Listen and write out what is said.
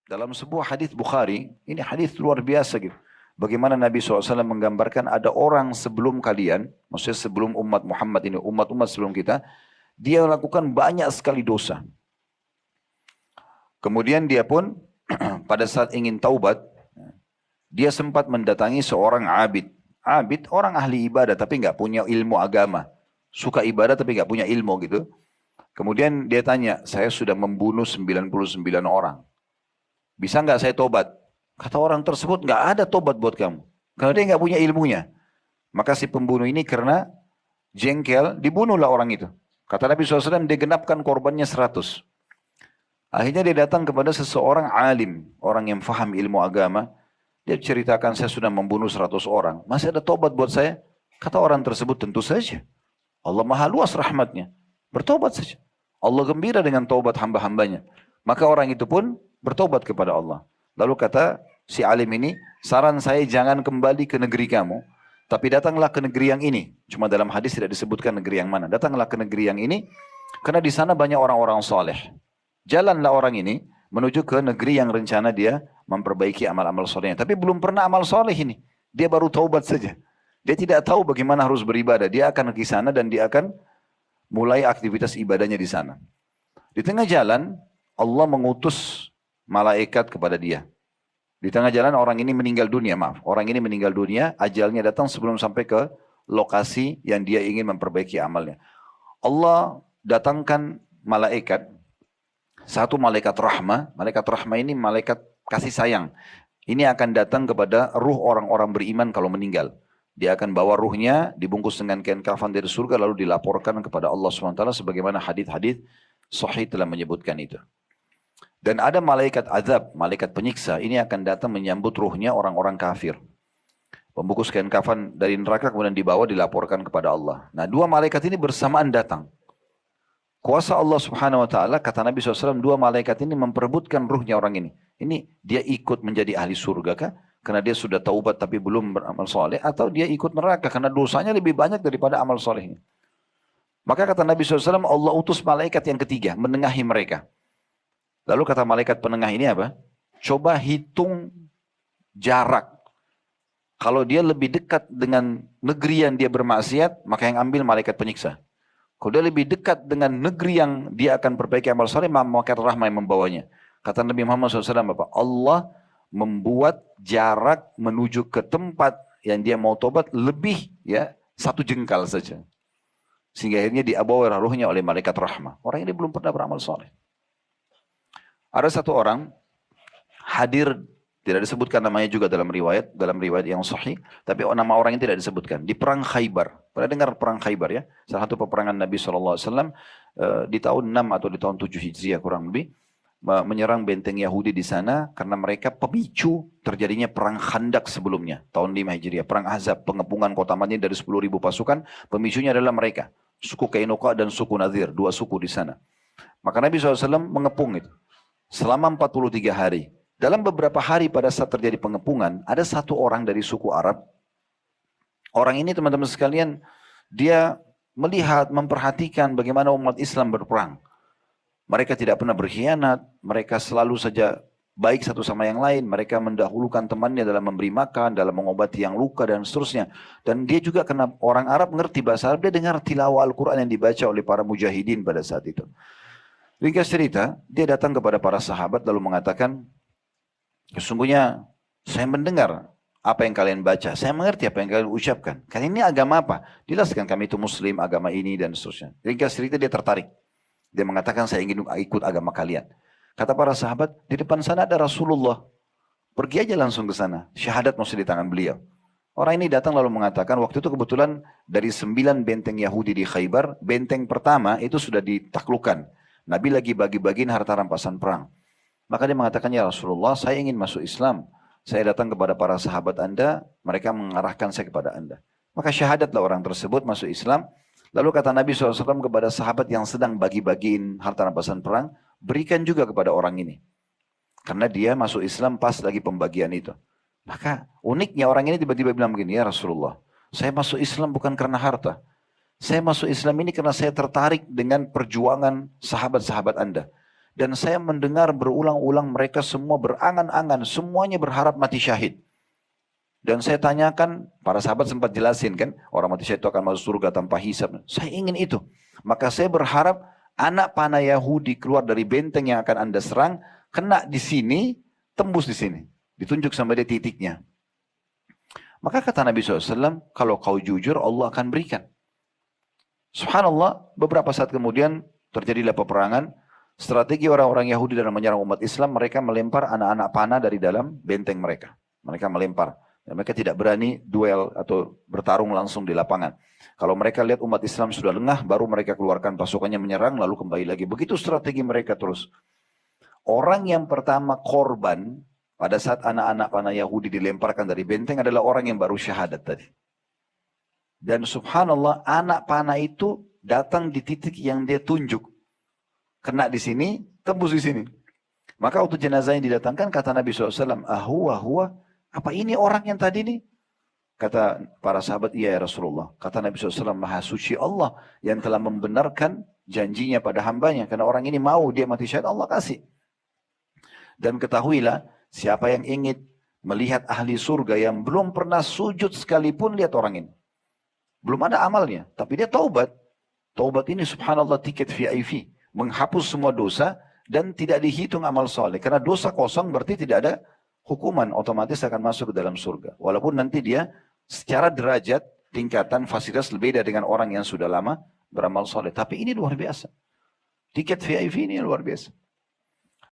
Dalam sebuah hadis Bukhari, ini hadis luar biasa gitu. Bagaimana Nabi SAW menggambarkan ada orang sebelum kalian, maksudnya sebelum umat Muhammad ini, umat-umat sebelum kita, dia melakukan banyak sekali dosa. Kemudian dia pun pada saat ingin taubat, dia sempat mendatangi seorang abid. Abid orang ahli ibadah tapi nggak punya ilmu agama. Suka ibadah tapi nggak punya ilmu gitu. Kemudian dia tanya, saya sudah membunuh 99 orang. Bisa nggak saya tobat? Kata orang tersebut, nggak ada tobat buat kamu. Karena dia nggak punya ilmunya. Maka si pembunuh ini karena jengkel, dibunuhlah orang itu. Kata Nabi SAW, dia genapkan korbannya 100. Akhirnya dia datang kepada seseorang alim, orang yang faham ilmu agama. Dia ceritakan, saya sudah membunuh 100 orang. Masih ada tobat buat saya? Kata orang tersebut, tentu saja. Allah maha luas rahmatnya. Bertobat saja. Allah gembira dengan taubat hamba-hambanya. Maka orang itu pun bertobat kepada Allah. Lalu kata si alim ini, saran saya jangan kembali ke negeri kamu, tapi datanglah ke negeri yang ini. Cuma dalam hadis tidak disebutkan negeri yang mana. Datanglah ke negeri yang ini, karena di sana banyak orang-orang soleh. Jalanlah orang ini menuju ke negeri yang rencana dia memperbaiki amal-amal solehnya. Tapi belum pernah amal soleh ini. Dia baru taubat saja. Dia tidak tahu bagaimana harus beribadah. Dia akan ke sana dan dia akan mulai aktivitas ibadahnya di sana. Di tengah jalan, Allah mengutus malaikat kepada dia. Di tengah jalan orang ini meninggal dunia, maaf. Orang ini meninggal dunia, ajalnya datang sebelum sampai ke lokasi yang dia ingin memperbaiki amalnya. Allah datangkan malaikat. Satu malaikat rahmah ini malaikat kasih sayang. Ini akan datang kepada ruh orang-orang beriman kalau meninggal. Dia akan bawa ruhnya dibungkus dengan kain kafan dari surga lalu dilaporkan kepada Allah SWT sebagaimana hadis-hadis sahih telah menyebutkan itu. Dan ada malaikat azab, malaikat penyiksa, ini akan datang menyambut ruhnya orang-orang kafir. Pembungkus kain kafan dari neraka kemudian dibawa dilaporkan kepada Allah. Nah, dua malaikat ini bersamaan datang. Kuasa Allah Subhanahu wa taala, kata Nabi SAW, dua malaikat ini memperebutkan ruhnya orang ini. Ini dia ikut menjadi ahli surga kah? Karena dia sudah taubat tapi belum beramal soleh, atau dia ikut neraka karena dosanya lebih banyak daripada amal solehnya. Maka kata Nabi SAW, Allah utus malaikat yang ketiga menengahi mereka. Lalu kata malaikat penengah ini apa? Coba hitung jarak. Kalau dia lebih dekat dengan negeri yang dia bermaksiat, maka yang ambil malaikat penyiksa. Kalau dia lebih dekat dengan negeri yang dia akan perbaiki amal soleh, malaikat rahmah yang membawanya. Kata Nabi Muhammad SAW, Bapak, Allah membuat jarak menuju ke tempat yang dia mau tobat lebih ya 1 jengkal saja. Sehingga akhirnya dibawa ruhnya oleh malaikat rahmah. Orang ini belum pernah beramal soleh. Ada satu orang hadir, tidak disebutkan namanya juga dalam riwayat yang sahih, tapi nama orang ini tidak disebutkan. Di perang Khaybar. Pernah dengar perang Khaybar ya? Salah satu peperangan Nabi SAW di tahun 6 atau di tahun 7 Hijriah kurang lebih, menyerang benteng Yahudi di sana karena mereka pemicu terjadinya perang Khandak sebelumnya, tahun 5 Hijriah, perang Ahzab, pengepungan kota Madinah dari 10.000 pasukan, pemicunya adalah mereka, suku Kainuqa dan suku Nadir, dua suku di sana. Maka Nabi SAW mengepung itu selama 43 hari. Dalam beberapa hari pada saat terjadi pengepungan, ada satu orang dari suku Arab. Orang ini teman-teman sekalian, dia melihat, memperhatikan bagaimana umat Islam berperang. Mereka tidak pernah berkhianat, mereka selalu saja baik satu sama yang lain. Mereka mendahulukan temannya dalam memberi makan, dalam mengobati yang luka dan seterusnya. Dan dia juga karena orang Arab mengerti bahasa Arab, dia dengar tilawah Al-Quran yang dibaca oleh para mujahidin pada saat itu. Ringkas cerita, dia datang kepada para sahabat lalu mengatakan, sesungguhnya saya mendengar apa yang kalian baca, saya mengerti apa yang kalian ucapkan. Kalian ini agama apa? Jelaskan kami itu muslim, agama ini dan seterusnya. Ringkas cerita dia tertarik. Dia mengatakan saya ingin ikut agama kalian. Kata para sahabat, di depan sana ada Rasulullah. Pergi aja langsung ke sana. Syahadat masih di tangan beliau. Orang ini datang lalu mengatakan, waktu itu kebetulan dari 9 benteng Yahudi di Khaybar, benteng pertama itu sudah ditaklukkan. Nabi lagi bagi-bagiin harta rampasan perang. Maka dia mengatakan, ya Rasulullah, saya ingin masuk Islam. Saya datang kepada para sahabat Anda, mereka mengarahkan saya kepada Anda. Maka syahadatlah orang tersebut masuk Islam. Lalu kata Nabi SAW kepada sahabat yang sedang bagi-bagiin harta rampasan perang, berikan juga kepada orang ini. Karena dia masuk Islam pas lagi pembagian itu. Maka uniknya orang ini tiba-tiba bilang begini, ya Rasulullah, saya masuk Islam bukan karena harta. Saya masuk Islam ini karena saya tertarik dengan perjuangan sahabat-sahabat Anda. Dan saya mendengar berulang-ulang mereka semua berangan-angan, semuanya berharap mati syahid. Dan saya tanyakan, para sahabat sempat jelasin kan, orang mati syahid itu akan masuk surga tanpa hisab. Saya ingin itu. Maka saya berharap anak panah Yahudi keluar dari benteng yang akan Anda serang, kena di sini, tembus di sini. Ditunjuk sama dia titiknya. Maka kata Nabi SAW, kalau kau jujur Allah akan berikan. Subhanallah, beberapa saat kemudian terjadilah peperangan. Strategi orang-orang Yahudi dalam menyerang umat Islam, mereka melempar anak-anak panah dari dalam benteng mereka. Mereka melempar. Dan mereka tidak berani duel atau bertarung langsung di lapangan. Kalau mereka lihat umat Islam sudah lengah, baru mereka keluarkan pasukannya menyerang, lalu kembali lagi. Begitu strategi mereka terus. Orang yang pertama korban, pada saat anak-anak panah Yahudi dilemparkan dari benteng adalah orang yang baru syahadat tadi. Dan subhanallah, anak panah itu datang di titik yang dia tunjuk. Kena di sini, tembus di sini. Maka waktu jenazah yang didatangkan, kata Nabi SAW, huwa, apa ini orang yang tadi nih? Kata para sahabat, iya ya Rasulullah. Kata Nabi SAW, maha suci Allah yang telah membenarkan janjinya pada hambanya. Karena orang ini mau dia mati syahid, Allah kasih. Dan ketahuilah, siapa yang ingin melihat ahli surga yang belum pernah sujud sekalipun, lihat orang ini. Belum ada amalnya, tapi dia taubat. Taubat ini subhanallah tiket VIP. Menghapus semua dosa dan tidak dihitung amal soleh. Karena dosa kosong berarti tidak ada hukuman, otomatis akan masuk ke dalam surga. Walaupun nanti dia secara derajat, tingkatan, fasilitas berbeda dengan orang yang sudah lama beramal soleh. Tapi ini luar biasa. Tiket VIP ini luar biasa.